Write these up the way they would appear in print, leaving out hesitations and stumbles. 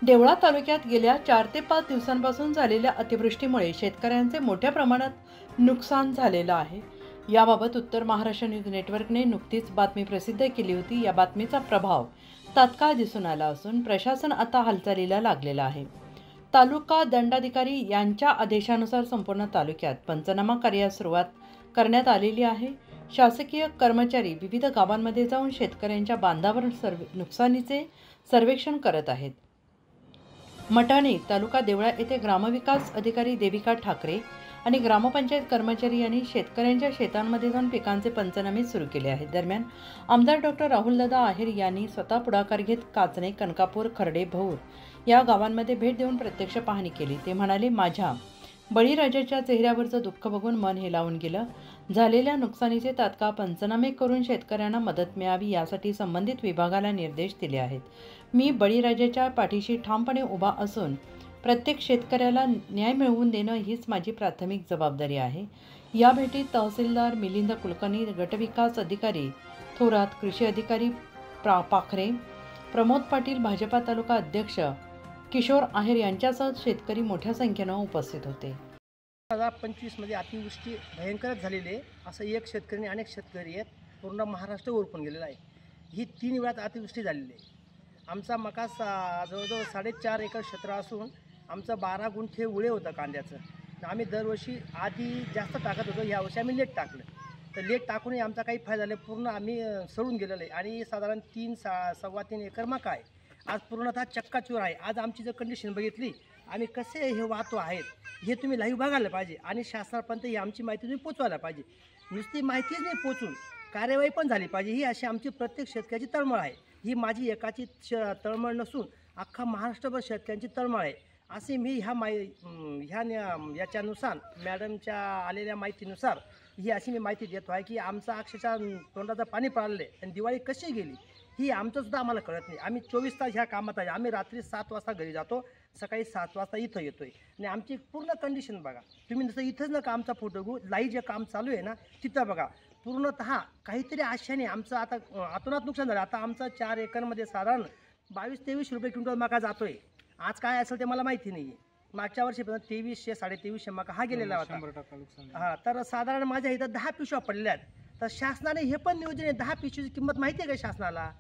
देवळा तालुक्यात गेल्या 4 ते 5 दिवसांपासून झालेल्या अतिवृष्टीमुळे शेतकऱ्यांचे मोठ्या प्रमाणात नुकसान झालेलं आहे। याबाबत उत्तर महाराष्ट्र न्यूज नेटवर्कने नुकतीच बातमी प्रसिद्ध केली होती। या बातमीचा प्रभाव तात्काळ दिसून आला असून प्रशासन आता हालचालीला लागलेला आहे। तालुका दंडाधिकारी यांच्या आदेशानुसार संपूर्ण तालुक्यात पंचनामा कार्यास सुरुवात करण्यात आलेली आहे। शासकीय कर्मचारी विविध गावांमध्ये जाऊन शेतकऱ्यांच्या बांधावर नुकसानीचे सर्वेक्षण करत आहेत। मटाणे तालुका देवळा येथे ग्रामविकास अधिकारी देविका ठाकरे आणि ग्रामपंचायत कर्मचारी यांनी शेतकऱ्यांच्या शेतांमध्ये जाऊन पिकांचे पंचनामे सुरू केले आहेत। दरम्यान आमदार डॉक्टर राहुलदादा आहेर यांनी स्वतः पुढाकार घेत काचणे, कनकापूर, खर्डे, भौर या गावांमध्ये भेट देऊन प्रत्यक्ष पाहणी केली। ते म्हणाले, माझ्या बळीराजाच्या चेहऱ्यावरचं दुःख बघून मन हेलावून गेलं। झालेल्या नुकसानीचे तात्काळ पंचनामे करून शेतकऱ्यांना मदत मिळावी यासाठी संबंधित विभागाला निर्देश दिले आहेत। मी बळीराजाच्या पाठीशी ठामपणे उभा असून प्रत्येक शेतकऱ्याला न्याय मिळवून देणं हीच माझी प्राथमिक जबाबदारी आहे। या भेटीत तहसीलदार मिलिंद कुलकर्णी, गटविकास अधिकारी थोरात, कृषी अधिकारी पाखरे, प्रमोद पाटील, भाजपा तालुका अध्यक्ष किशोर आहेर यांच्यासह शेतकरी मोठ्या संख्येने उपस्थित होते। 2025 मध्ये अतिवृष्टी भयंकरच झालेली आहे। असं एक शेतकरी अनेक शेतकरी आहेत, पूर्ण महाराष्ट्र ओरपून गेलेला आहे। ही 3 वेळात अतिवृष्टी झालेली आहे। आमचा मका जवळजवळ 4.5 एकर क्षेत्र असून आमचं 12 गुंठे उळे होतं कांद्याचं। आम्ही दरवर्षी आधी जास्त टाकत होतो, यावर्षी आम्ही लेट टाकलं। तर लेट टाकूनही आमचा काही फायदा झाला, पूर्ण आम्ही सडून गेलेलो आहे आणि साधारण 3-3.25 एकर मका आहे। आज पूर्णतः चक्काचूर आहे। आज आमची जर कंडिशन बघितली, आम्ही कसे हे वाहतो आहेत हे तुम्ही लाईव्ह बघायला पाहिजे आणि शासनापर्यंत ही आमची माहिती तुम्ही पोचवायला पाहिजे। नुसती माहितीच नाही, पोचून कार्यवाही पण झाली पाहिजे। ही अशी आमची प्रत्येक शेतकऱ्याची तळमळ आहे। ही माझी एकाची तळमळ नसून अख्खा महाराष्ट्रभर शेतकऱ्यांची तळमळ आहे। असे मी याच्यानुसार मॅडमच्या आलेल्या माहितीनुसार ही अशी मी माहिती देतो आहे की आमचा अक्षरशः तोंडाचं पाणी पडले आणि दिवाळी कशी गेली ही आमचंसुद्धा आम्हाला कळत नाही। आम्ही 24 तास ह्या कामात आहे। आम्ही रात्री 7 वाजता घरी जातो, सकाळी 7 वाजता इथं येतोय आणि आमची पूर्ण कंडिशन बघा तुम्ही। जसं इथंच नका आमचा फोटो घेऊ, लाईव्ह जे काम चालू आहे ना तिथं बघा। पूर्णतः काहीतरी आशेने आमचं आता आतोनात नुकसान झालं। आता आमचं 4 एकरमध्ये साधारण 22-23 रुपये क्विंटल मका जातोय। आज काय असेल ते मला माहिती नाही आहे। मागच्या वर्षीपर्यंत 2300-2350 मका हा गेलेला होता। 100% हां, तर साधारण माझ्या इथं 10 पिशव्या पडल्यात। तर शासनाने हे पण नियोजन आहे, 10 पिशवीची किंमत माहिती आहे का शासनाला?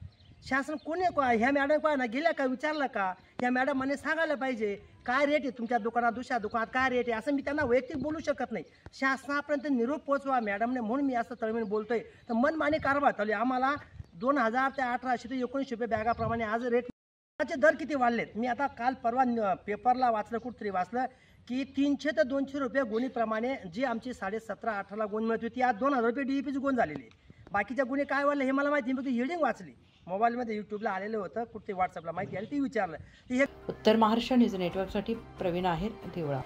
शासन कोणी ह्या मॅडम काय ना गेल्या का विचारलं का? ह्या मॅडमाने सांगायला पाहिजे काय रेट आहे तुमच्या दुकानात, दुसऱ्या दुकानात काय रेट आहे, असं मी त्यांना वैयक्तिक बोलू शकत नाही। शासनापर्यंत निरोप पोचवा मॅडमने, म्हणून मी असं तळमळीने बोलतोय। तर मनमानी कारभार चालू आहे। आम्हाला 2000 ते 1800 ते 1900 रुपये बॅगाप्रमाणे आज रेट दर किती वाढलेत। मी आता काल परवा पेपरला वाचलं, कुठतरी वाचलं की 300 ते 200 रुपये गोणीप्रमाणे जी आमची 17-18ला गोणी मिळत होती, आज 2000 रुपये DAPची गोण झालेली आहे। बाकीच्या गुन्हे काय वाढले हे मला माहिती नाही, फक्त हेडिंग वाचली मोबाईलमध्ये, यूट्यूबला आलेलं होतं, कुठे व्हॉट्सअपला माहिती आली ती विचारलं। उत्तर महाराष्ट्र न्यूज नेटवर्कसाठी प्रवीण आहेर, देवळा।